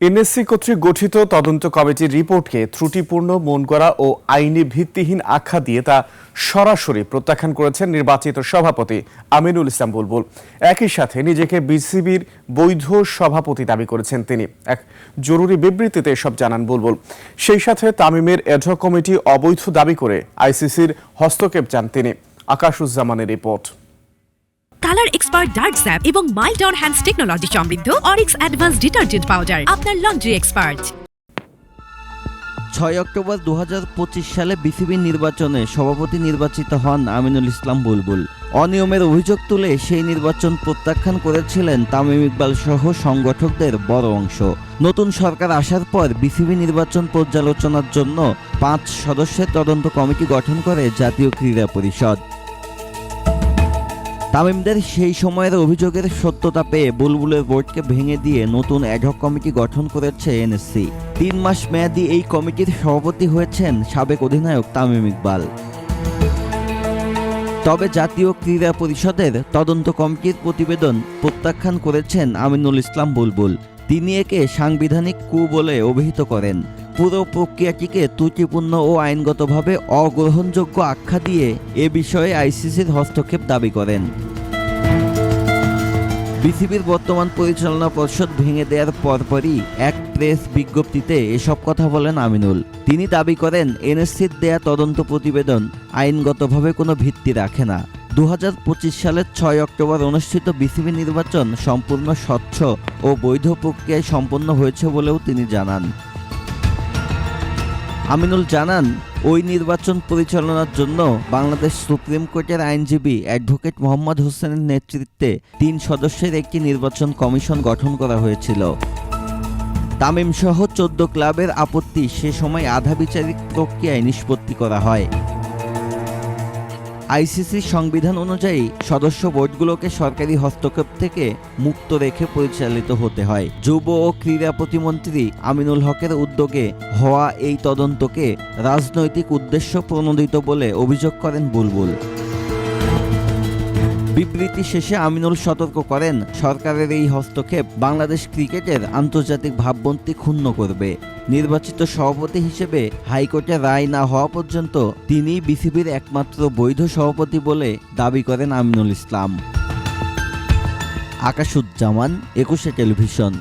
NSC কর্তৃক গঠিত তদন্ত কমিটির রিপোর্টকে ত্রুটিপূর্ণ মন করা ও আইনি ভিত্তিহীন আখ্যা দিয়ে তা সরাসরি প্রত্যাখ্যান করেছেন নির্বাচিত সভাপতি আমিনুল ইসলাম বুলবুল। একই সাথে নিজেকে বিসিবির বৈধ সভাপতি দাবি করেছেন তিনি। এক জরুরি বিবৃতিতে এসব জানান বুলবুল। সেই সাথে তামিমের এডহক কমিটি অবৈধ দাবি করে আইসিসির হস্তক্ষেপ চান তিনি। আকাশুজ্জামানের report. Colour expert dark sap এবং মাইল্ড অন হ্যান্ডস টেকনোলজি সমৃদ্ধ অরিক্স অ্যাডভান্স ডিটারজেন্ট পাউডার আপনার লন্ড্রি এক্সপার্ট। 6 অক্টোবর 2025 সালে বিসিবি নির্বাচনে সভাপতি নির্বাচিত হন আমিনুল ইসলাম বুলবুল। অনিয়মের অভিযোগ তুলে সেই নির্বাচন প্রত্যাখ্যান করেছিলেন তামিম ইকবাল সহ সংগঠকদের বড় অংশ। নতুন সরকার আসার পর বিসিবি নির্বাচন পর্যালোচনার জন্য 5 সদস্যের তদন্ত কমিটি গঠন করে জাতীয় ক্রীড়া পরিষদ। তামিমদের সেই সময়ের অভিযোগের সত্যতা পেয়ে বুলবুলের বোর্ডকে ভেঙে দিয়ে নতুন অ্যাডহক কমিটি গঠন করেছে এনএসসি। 3 মাস মেয়াদী এই কমিটির সভাপতি হয়েছেন সাবেক অধিনায়ক তামিম ইকবাল। তবে জাতীয় ক্রীড়া পরিষদের তদন্ত কমিটির প্রতিবেদন প্রত্যাখ্যান করেছেন আমিনুল ইসলাম বুলবুল। তিনি একে সাংবিধানিক কু বলে অভিহিত করেন। পুরো প্রক্রিয়াটিকে ত্রুটিপূর্ণ ও আইনগতভাবে অগ্রহণযোগ্য আখ্যা দিয়ে এ বিষয়ে আইসিসির হস্তক্ষেপ দাবি করেন। বিসিবির বর্তমান পরিচালনা পর্ষদ ভেঙে দেওয়ার পরপরই এক প্রেস বিজ্ঞপ্তিতে এসব কথা বলেন আমিনুল। তিনি দাবি করেন এনএসসির দেয়া তদন্ত প্রতিবেদন আইনগতভাবে কোনো ভিত্তি রাখে না। 2025 সালের 6 অক্টোবর অনুষ্ঠিত বিসিবি নির্বাচন সম্পূর্ণ স্বচ্ছ ও বৈধ প্রক্রিয়ায় সম্পন্ন হয়েছে বলেও তিনি জানান। আমিনুল জানান, ওই নির্বাচন পরিচালনার জন্য বাংলাদেশ সুপ্রিম কোর্টের আইনজীবী অ্যাডভোকেট মোহাম্মদ হোসেনের নেতৃত্বে 3 সদস্যের একটি নির্বাচন কমিশন গঠন করা হয়েছিল। তামিম সহ 14 ক্লাবের আপত্তি সে সময় আধা বিচারিক প্রক্রিয়ায় নিষ্পত্তি করা হয়। আইসিসির সংবিধান অনুযায়ী সদস্য বোর্ডগুলোকে সরকারি হস্তক্ষেপ থেকে মুক্ত রেখে পরিচালিত হতে হয়। যুব ও ক্রীড়া প্রতিমন্ত্রী আমিনুল হকের উদ্যোগে হওয়া এই তদন্তকে রাজনৈতিক উদ্দেশ্য প্রণোদিত বলে অভিযোগ করেন বুলবুল। বিবৃতি শেষে আমিনুল সতর্ক করেন, সরকারের এই হস্তক্ষেপ বাংলাদেশ ক্রিকেটের আন্তর্জাতিক ভাবমূর্তি ক্ষুণ্ণ করবে। নির্বাচিত সভাপতি হিসেবে হাইকোর্টের রায় না হওয়া পর্যন্ত তিনি বিসিবির একমাত্র বৈধ সভাপতি বলে দাবি করেন আমিনুল ইসলাম। আকাশুজ্জামান, 21 টেলিভিশন।